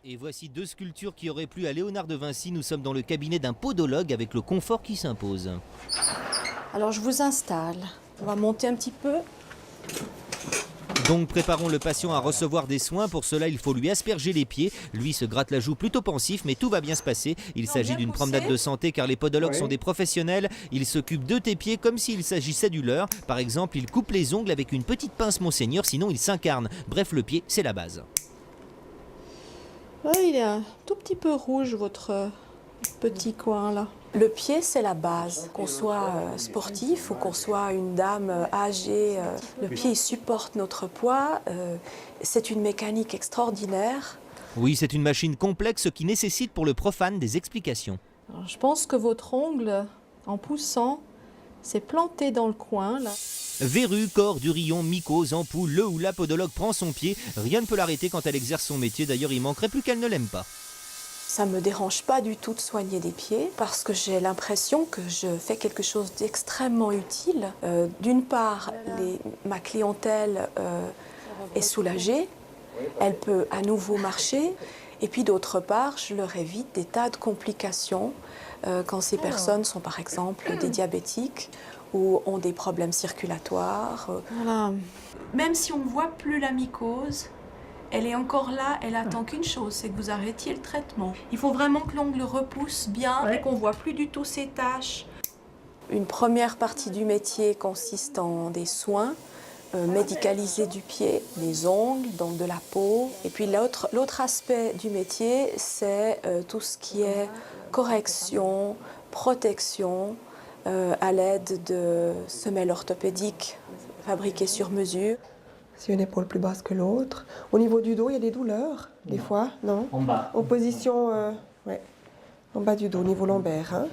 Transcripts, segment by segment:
Et voici deux sculptures qui auraient plu à Léonard de Vinci. Nous sommes dans le cabinet d'un podologue avec le confort qui s'impose. Alors je vous installe. On va monter un petit peu. Donc préparons le patient à recevoir des soins. Pour cela, il faut lui asperger les pieds. Lui se gratte la joue plutôt pensif, mais tout va bien se passer. Il s'agit d'une promenade de santé car les podologues sont des professionnels. Ils s'occupent de tes pieds comme s'il s'agissait du leur. Par exemple, ils coupent les ongles avec une petite pince Monseigneur, sinon ils s'incarnent. Bref, le pied, c'est la base. Ouais, il est un tout petit peu rouge, votre petit coin là. Le pied, c'est la base. Qu'on soit sportif ou qu'on soit une dame âgée, le pied il supporte notre poids. C'est une mécanique extraordinaire. Oui, c'est une machine complexe qui nécessite pour le profane des explications. Alors, je pense que votre ongle, en poussant, s'est planté dans le coin là. Verrues, corps, durillon, mycose, ampoule, le ou la podologue prend son pied. Rien ne peut l'arrêter quand elle exerce son métier. D'ailleurs, il manquerait plus qu'elle ne l'aime pas. Ça ne me dérange pas du tout de soigner des pieds parce que j'ai l'impression que je fais quelque chose d'extrêmement utile. D'une part, ma clientèle est soulagée, elle peut à nouveau marcher. Et puis d'autre part, je leur évite des tas de complications quand ces personnes sont par exemple des diabétiques ou ont des problèmes circulatoires. Voilà. Même si on ne voit plus la mycose, elle est encore là, elle attend qu'une chose, c'est que vous arrêtiez le traitement. Il faut vraiment que l'ongle repousse bien et qu'on ne voit plus du tout ces taches. Une première partie du métier consiste en des soins médicalisés du pied, des ongles, donc de la peau. Et puis l'autre aspect du métier, c'est tout ce qui est correction, protection, à l'aide de semelles orthopédiques fabriquées sur mesure. Si une épaule plus basse que l'autre. Au niveau du dos, il y a des douleurs, des fois, non? En bas. En position, ouais, en bas du dos, au niveau lombaire. Hein.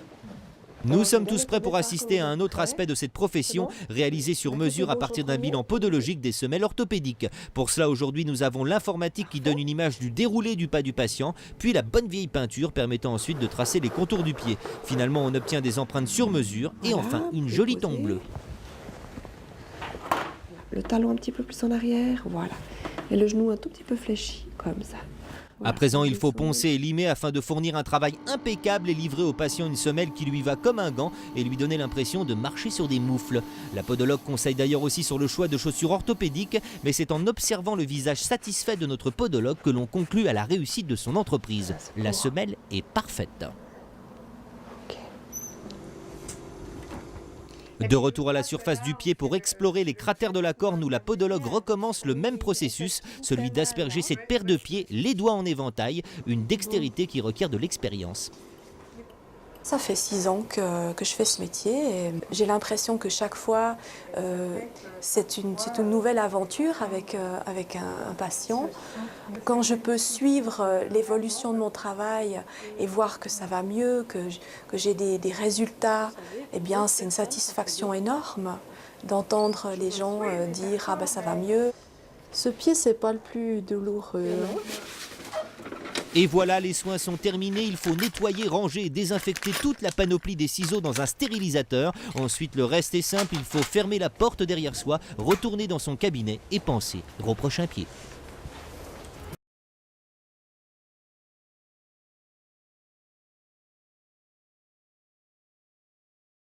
Nous sommes tous prêts pour assister à un autre aspect de cette profession, réalisée sur mesure à partir d'un bilan podologique des semelles orthopédiques. Pour cela, aujourd'hui, nous avons l'informatique qui donne une image du déroulé du pas du patient, puis la bonne vieille peinture permettant ensuite de tracer les contours du pied. Finalement, on obtient des empreintes sur mesure et enfin une jolie tongue bleue. Le talon un petit peu plus en arrière, voilà. Et le genou un tout petit peu fléchi, comme ça. Voilà. À présent, il faut poncer et limer afin de fournir un travail impeccable et livrer au patient une semelle qui lui va comme un gant et lui donner l'impression de marcher sur des moufles. La podologue conseille d'ailleurs aussi sur le choix de chaussures orthopédiques, mais c'est en observant le visage satisfait de notre podologue que l'on conclut à la réussite de son entreprise. La semelle est parfaite. De retour à la surface du pied pour explorer les cratères de la corne où la podologue recommence le même processus, celui d'asperger cette paire de pieds, les doigts en éventail, une dextérité qui requiert de l'expérience. Ça fait 6 ans que je fais ce métier et j'ai l'impression que chaque fois c'est une nouvelle aventure avec un patient. Quand je peux suivre l'évolution de mon travail et voir que ça va mieux, que j'ai des résultats, eh bien c'est une satisfaction énorme d'entendre les gens dire « Ah ben ça va mieux ». Ce pied c'est pas le plus douloureux. Et voilà, les soins sont terminés. Il faut nettoyer, ranger et désinfecter toute la panoplie des ciseaux dans un stérilisateur. Ensuite, le reste est simple. Il faut fermer la porte derrière soi, retourner dans son cabinet et penser au prochain pied.